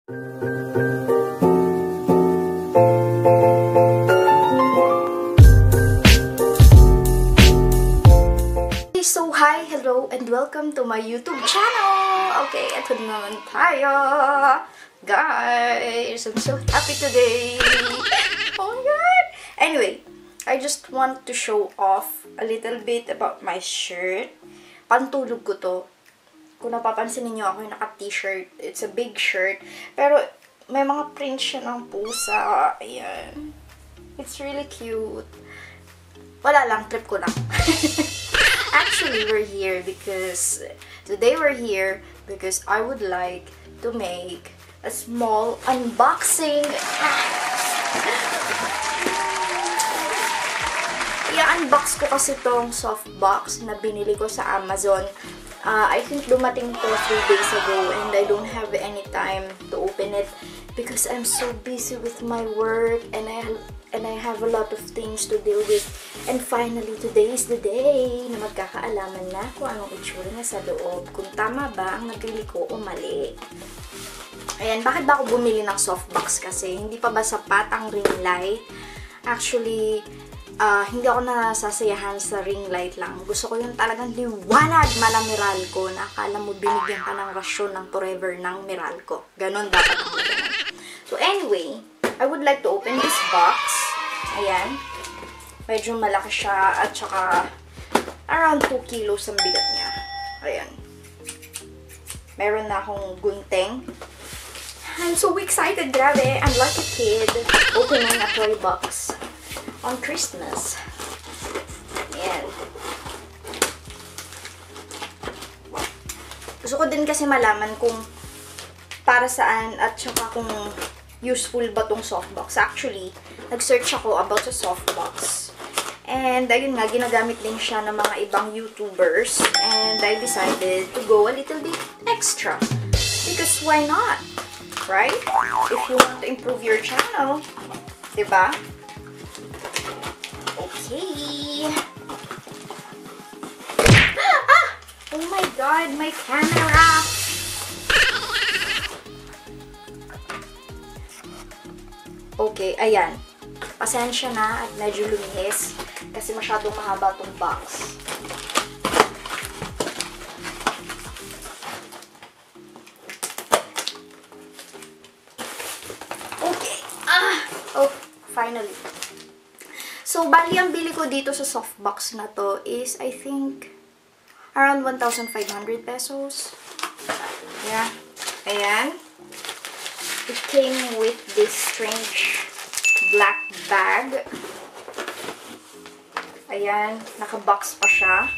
So, hi, hello, and welcome to my YouTube channel! Okay, ito naman tayo! Guys, I'm so happy today! Oh my god! Anyway, I just want to show off a little bit about my shirt. Pantulog ko to. Kung napapansin niyo ako yung naka-t-shirt. It's a big shirt. Pero, may mga print siya ng pusa. Ayan. It's really cute. Wala lang, trip ko lang. Actually, we're here because I would like to make a small unboxing. I-unbox ko kasi tong softbox na binili ko sa Amazon. I think dumating to 3 days ago and I don't have any time to open it because I'm so busy with my work and I have a lot of things to deal with. And finally, today is the day na magkakaalaman na kung anong itsura niya sa loob. Kung tama ba ang napili ko o mali. Ayan, bakit ba ako bumili ng softbox kasi? Hindi pa ba sapat ang ring light? Actually, hindi ako nasasayahan sa ring light lang. Gusto ko yung talagang liwanag mala Meralco na akala mo binigyan ka ng rasyon ng forever ng Meralco. Ganon dapat ang ganun. So anyway, I would like to open this box. Ayan. Medyo malaki siya at saka around 2 kilos ang bigat niya. Ayan. Meron na akong gunting. I'm so excited, grabe. I'm like a kid opening a toy box on Christmas. Ayan. Gusto ko din kasi malaman kung para saan at saka kung useful ba tong softbox. Actually, nag-search ako about sa softbox. And, ayun nga, ginagamit din siya ng mga ibang YouTubers. And, I decided to go a little bit extra. Because why not? Right? If you want to improve your channel. Diba? Okay. Ah! Oh my god, my camera! Okay, ayan. Pasensya na at medyo lumihis kasi masyadong mahaba tong box. Okay. Oh, finally. So, bali ang bili ko dito sa softbox na to is, I think, around 1,500 pesos. Yeah. Ayan. It came with this strange black bag. Ayan, naka-box pa siya.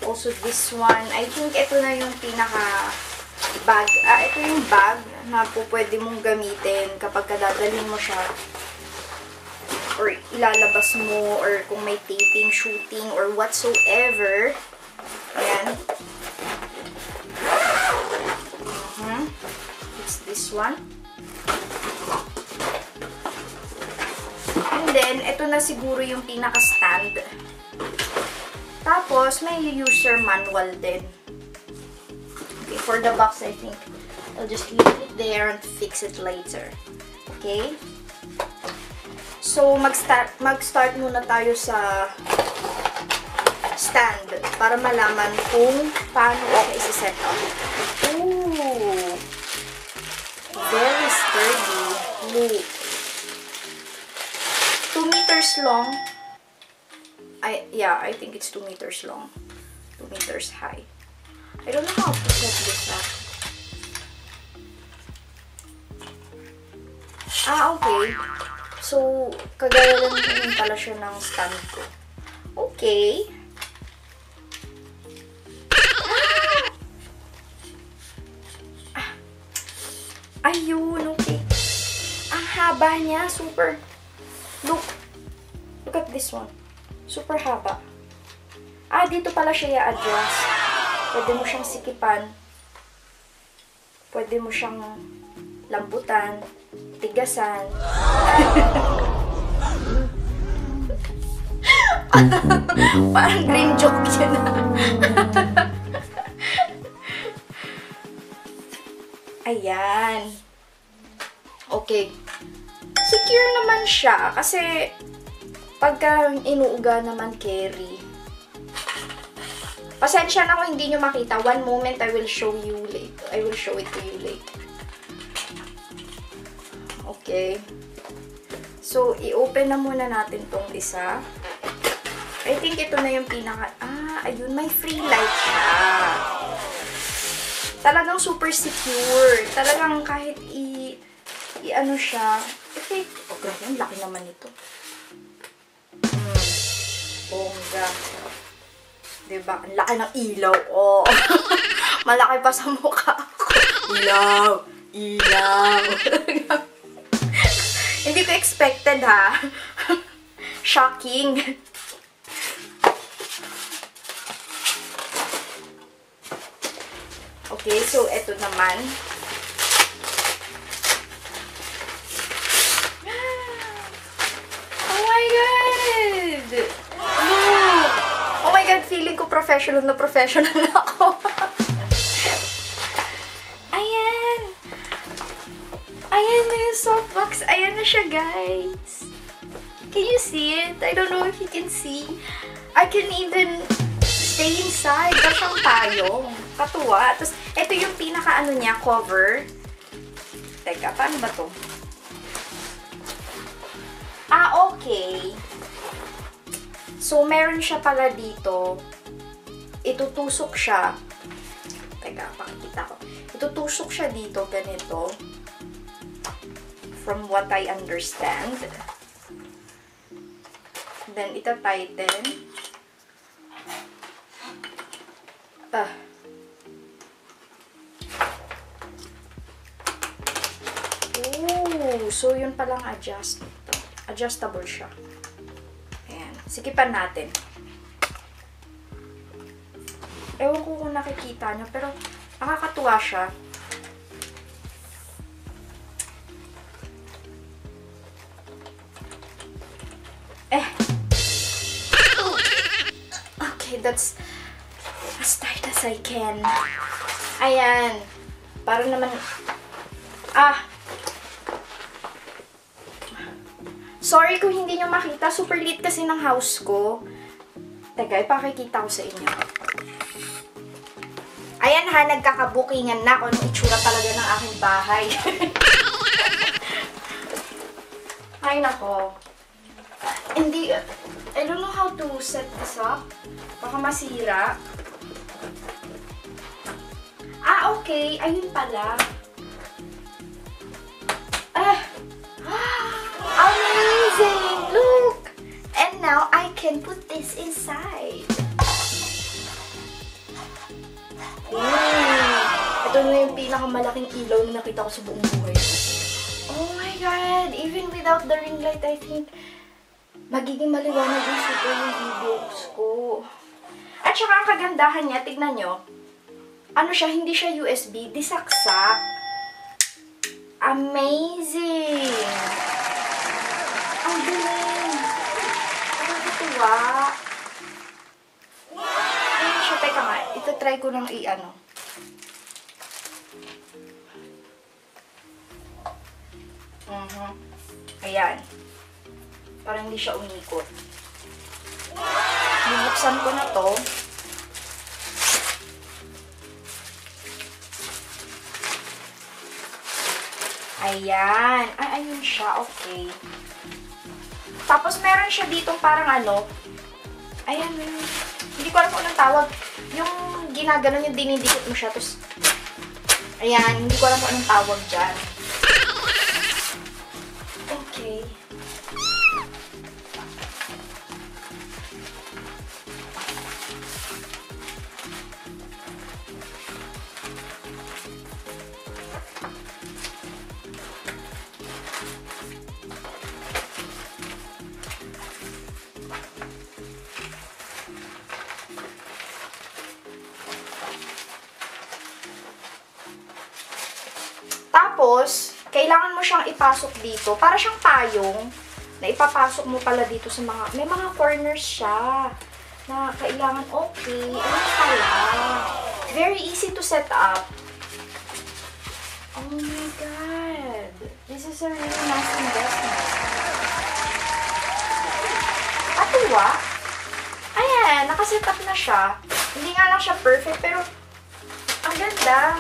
Also, this one, I think ito na yung pinaka-bag. Ito yung bag na po pwede mong gamitin kapag dadalhin mo siya. Or ilalabas mo, or kung may taping, shooting, or whatsoever. Ayan. It's this one. And then, ito na siguro yung pinaka-stand. Tapos, may user manual din. Okay, for the box, I think I'll just leave it there and fix it later. Okay? So, mag-start muna tayo sa stand para malaman kung paano ito isi-set up. Ooh! Very sturdy. Look. 2 meters long. I think it's 2 meters long. 2 meters high. I don't know how to set this up. Okay. So, kagaya lang yun pala siya ng stand ko. Okay. Ayun, okay. Ang haba niya, super. Look at this one. Super haba. Dito pala siya i-adjust. Pwede mo siyang sikipan. Pwede mo siyang lambutan, tigasan. Parang green joke siya na. Ayan. Ayan. Okay. Secure naman siya kasi pagka inuuga naman carry. Pasensya na kung hindi nyo makita. One moment, I will show you later. I will show it to you later. Okay. So, i-open na muna natin tong isa. I think ito na yung pinaka... ayun. May free light siya. Talagang super secure. Talagang kahit i-ano siya. Okay. Oh, grabe. Ang laki naman ito. Bongga. Diba? Ang laki ng ilaw. Oh. Malaki pa sa mukha ko. Ilaw. Ilaw. Hindi ko expected, ha? Shocking. Okay, so eto naman. Oh my God! Oh my God, feeling ko professional na ako. Ayan. Ayan na yung softbox. Ayan na siya, guys. Can you see it? I don't know if you can see. I can even stay inside. Ba siyang tayong. Katuwa. Tapos, ito yung pinaka-ano niya, cover. Teka, paano ba to? Okay. So, meron siya pala dito. Itutusok siya. Teka, pakikita ko. Itutusok siya dito, ganito. From what I understand. Then, ita-tighten. So, yun palang adjustable siya. Ayan. Sikipan natin. Ewan ko kung nakikita nyo, pero nakakatuwa siya. Okay, that's as tight as I can. Ayan. Para naman... Sorry kung hindi nyo makita. Super lit kasi ng house ko. Teka, ipakikita ko sa inyo. Ayan ha, nagkakabukingan na kung anong itsura talaga ng aking bahay. Ay nako. Hindi, I don't know how to set this up. Baka masira. Okay. Ayun pala. Amazing! Look! And now, I can put this inside. Ito na yung pinakamalaking ilaw na nakita ko sa buong buhay. Oh my God! Even without the ring light, I think magiging maliwanag yung super yung videos ko. At saka ang kagandahan niya, tignan nyo, ano siya, hindi siya USB, disaksak. Amazing! Ang galing! Nakakatuwa! Ayun siya, teka nga, ito-try ko ng i-ano. Ayan. Parang hindi siya umikot. Bubuksan ko na to. Ayan. Ayun siya. Okay. Tapos, meron siya dito parang ano. Ayan. Hindi ko alam kung anong tawag. Yung ginaganon yung dinidikit mo siya. Tapos, ayan. Hindi ko alam kung anong tawag dyan. Okay. Tapos, kailangan mo siyang ipasok dito. Para siyang payong na ipapasok mo pala dito sa mga... May mga corners siya na kailangan okay. Ano pala? Very easy to set up. Oh Oh my God! This is a really nice investment. Atuwa? Ayan, nakaset up na siya. Hindi nga lang siya perfect, pero ang ganda.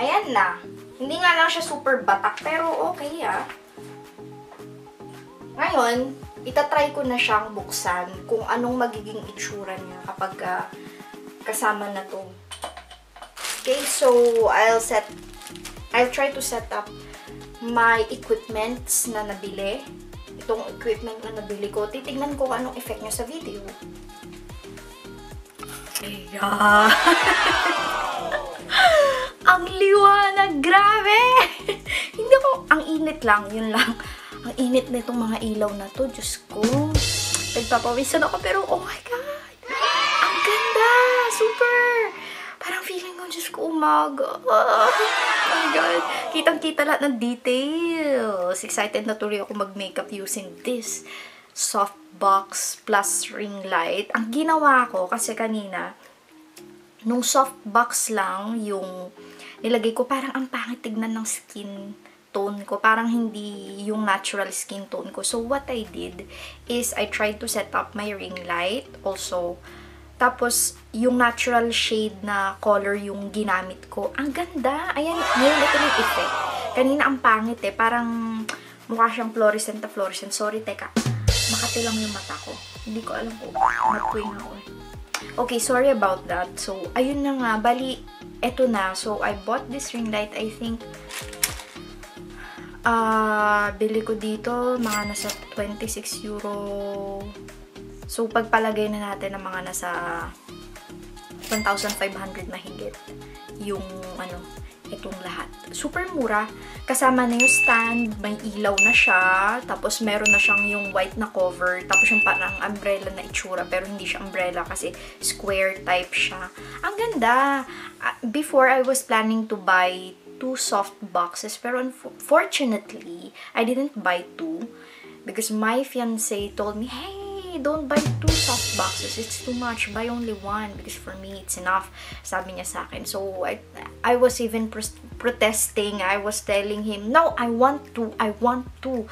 Ayan na. Hindi nga lang siya super batak, pero okay ah. Ngayon, itatry ko na siyang buksan kung anong magiging itsura niya kapag kasama na to. Okay, so I'll try to set up my equipments na nabili. Itong equipment na nabili ko. Titignan ko anong effect niya sa video. Ayan. Ang liwanag, grabe! Hindi ko, ang init lang, yun lang. Ang init na itong mga ilaw na to, Diyos ko. Nagpapawisan ako, pero oh my God! Ang ganda! Super! Parang feeling ko, Diyos ko, umaga. Oh my God! Kitang-kita lahat ng details. Excited na tuloy ako mag-makeup using this softbox plus ring light. Ang ginawa ko, kasi kanina, nung softbox lang yung nilagay ko, parang ang pangit tignan ng skin tone ko. Parang hindi yung natural skin tone ko. So, what I did is I tried to set up my ring light also. Tapos, yung natural shade na color yung ginamit ko. Ang ganda! Ayan, ngayon ito yung effect. Kanina ang pangit eh. Parang mukha siyang fluorescent na fluorescent. Sorry, teka. Makati lang yung mata ko. Hindi ko alam kung nag-queen ako eh. Okay, sorry about that. So, ayun na nga. Bali, eto na. So, I bought this ring light. I think, bili ko dito, mga nasa 26 euro. So, pagpalagay na natin ng mga nasa 1,500 na higit. Yung, itong lahat. Super mura. Kasama na yung stand, may ilaw na siya, tapos meron na siyang yung white na cover, tapos yung parang umbrella na itsura, pero hindi siya umbrella kasi square type siya. Ang ganda! Before, I was planning to buy 2 soft boxes, pero unfortunately, I didn't buy 2 because my fiancé told me, hey, don't buy 2 soft boxes. It's too much. Buy only 1 because for me, it's enough. Sabi niya sa akin. So, I was even protesting. I was telling him, no, I want 2. I want 2.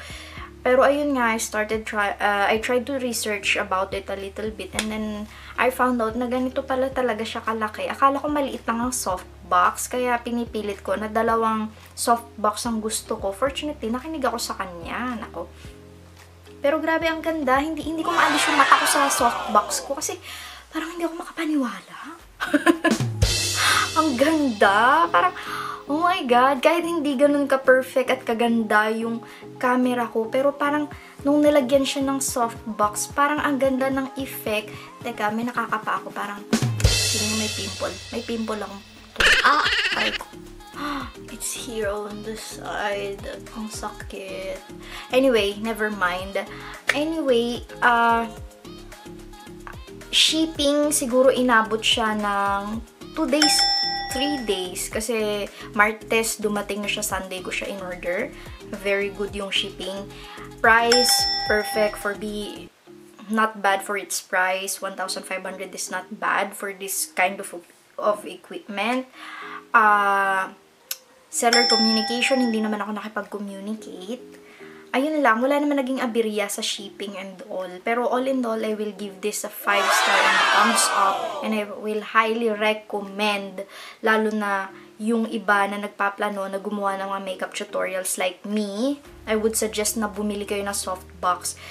Pero ayun nga, I tried to research about it a little bit and then I found out na ganito pala talaga siya kalaki. Akala ko maliit lang ang soft box, kaya pinipilit ko na 2 soft box ang gusto ko. Fortunately, nakinig ako sa kanya. Nako. Pero grabe ang ganda. Hindi ko maalis yung mata ko sa softbox ko kasi parang hindi ako makapaniwala. Ang ganda. Parang, oh my God, kahit hindi ganun ka-perfect at kaganda yung camera ko, pero parang nung nilagyan siya ng softbox, parang ang ganda ng effect. Teka, may nakakapa ako. Parang, sino may pimple? May pimple lang. Ay ko. It's here on the side. Ang sakit. Anyway, never mind. Anyway, shipping, siguro inabot siya ng 2 days, 3 days. Kasi Martes, dumating na siya. Sunday ko siya in-order. Very good yung shipping. Price, perfect for me. Not bad for its price. 1,500 is not bad for this kind of equipment. Seller communication, hindi naman ako nakipag-communicate. Ayun lang, wala naman naging aberya sa shipping and all. Pero all in all, I will give this a 5-star and thumbs up. And I will highly recommend, lalo na yung iba na nagpaplano na gumawa ng mga makeup tutorials like me, I would suggest na bumili kayo ng softbox.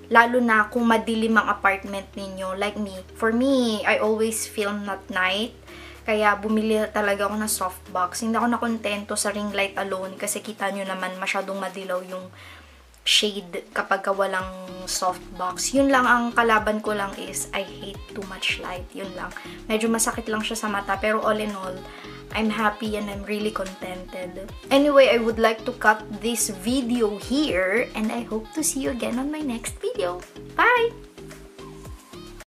Lalo na kung madilim ang apartment ninyo, like me. For me, I always film at night. Kaya bumili talaga ako ng softbox. Hindi ako nakontento sa ring light alone kasi kita nyo naman masyadong madilaw yung shade kapag walang softbox. Yun lang ang kalaban ko lang is I hate too much light. Yun lang. Medyo masakit lang siya sa mata pero all in all, I'm happy and I'm really contented. Anyway, I would like to cut this video here and I hope to see you again on my next video. Bye!